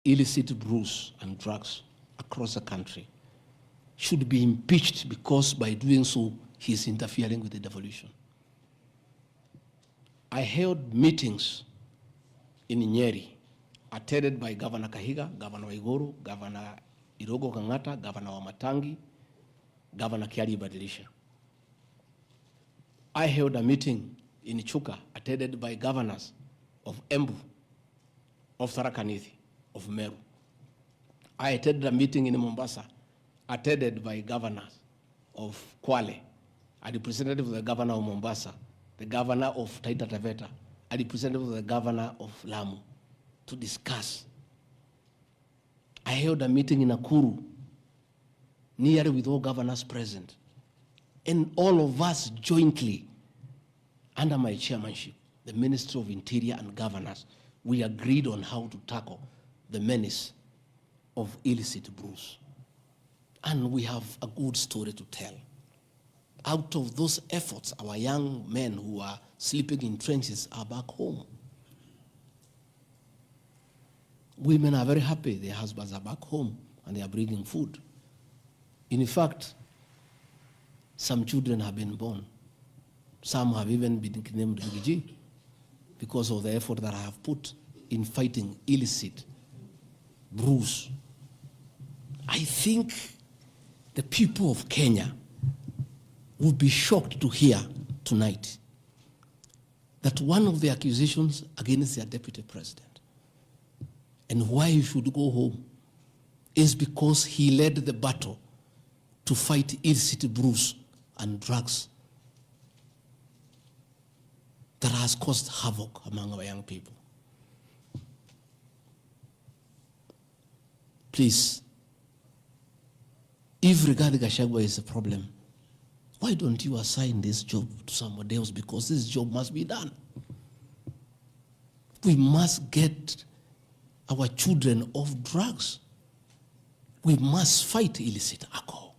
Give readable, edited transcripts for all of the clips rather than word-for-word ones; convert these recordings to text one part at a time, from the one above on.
illicit brews and drugs across the country should be impeached because by doing so, he is interfering with the devolution. I held meetings in Nyeri, attended by Governor Kahiga, Governor Waiguru, Governor Irogo Kangata, Governor Wamatangi, Governor Kiari Badilisha. I held a meeting in Chuka, attended by governors of Embu, of Tharaka Nithi, of Meru. I attended a meeting in Mombasa, attended by governors of Kwale, a representative of the governor of Mombasa, the governor of Taita Taveta, a representative of the governor of Lamu, to discuss. I held a meeting in Nakuru, nearly with all governors present, and all of us jointly, under my chairmanship, the Ministry of Interior and Governors, we agreed on how to tackle the menace of illicit brews. And we have a good story to tell. Out of those efforts, our young men who are sleeping in trenches are back home. Women are very happy their husbands are back home and they are bringing food. In fact, some children have been born. Some have even been named Bigiji because of the effort that I have put in fighting illicit brews. I think the people of Kenya would be shocked to hear tonight that one of the accusations against their deputy president and why he should go home is because he led the battle to fight illicit brews and drugs that has caused havoc among our young people. Please, if Rigathi Gachagua is a problem, why don't you assign this job to somebody else? Because this job must be done. We must get our children off drugs. We must fight illicit alcohol.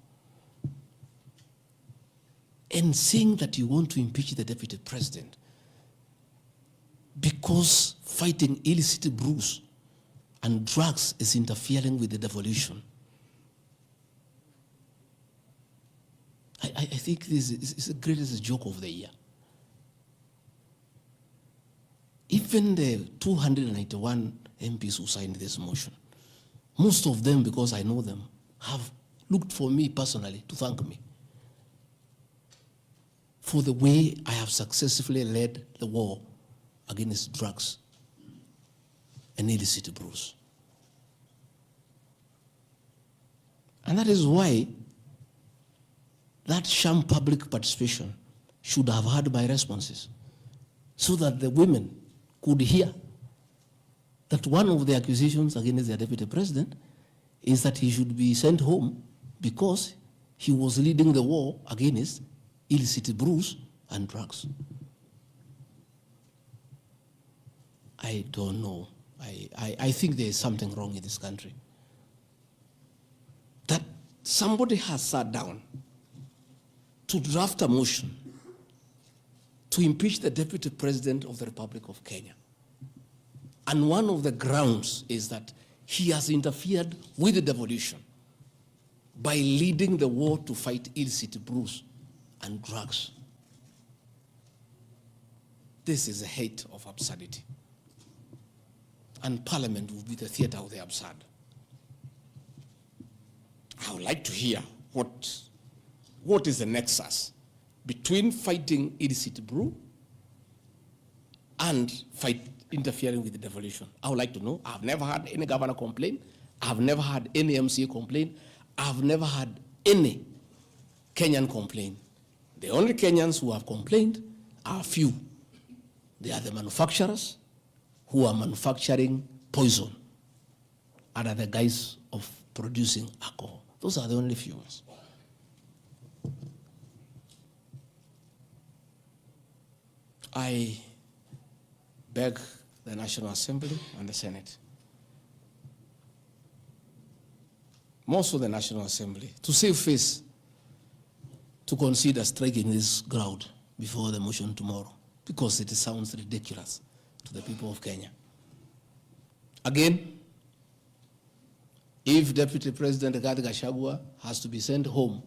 And saying that you want to impeach the deputy president because fighting illicit brews and drugs is interfering with the devolution. I think this is the greatest joke of the year. Even the 291 MPs who signed this motion, most of them, because I know them, have looked for me personally to thank me for the way I have successfully led the war against drugs and illicit brews. And that is why that sham public participation should have had my responses, so that the women could hear that one of the accusations against the deputy president is that he should be sent home because he was leading the war against illicit brews and drugs. I don't know. I think there is something wrong in this country. That somebody has sat down to draft a motion to impeach the deputy president of the Republic of Kenya. And one of the grounds is that he has interfered with the devolution by leading the war to fight illicit brews and drugs. This is a height of absurdity. And Parliament will be the theater of the absurd. I would like to hear what is the nexus between fighting illicit brew and interfering with the devolution. I would like to know. I've never had any governor complain. I've never had any MCA complain. I've never had any Kenyan complain. The only Kenyans who have complained are few. They are the manufacturers who are manufacturing poison under the guise of producing alcohol. Those are the only few ones. I beg the National Assembly and the Senate, most of the National Assembly, to save face, to consider striking this ground before the motion tomorrow, because it sounds ridiculous to the people of Kenya. Again, if Deputy President Gachagua has to be sent home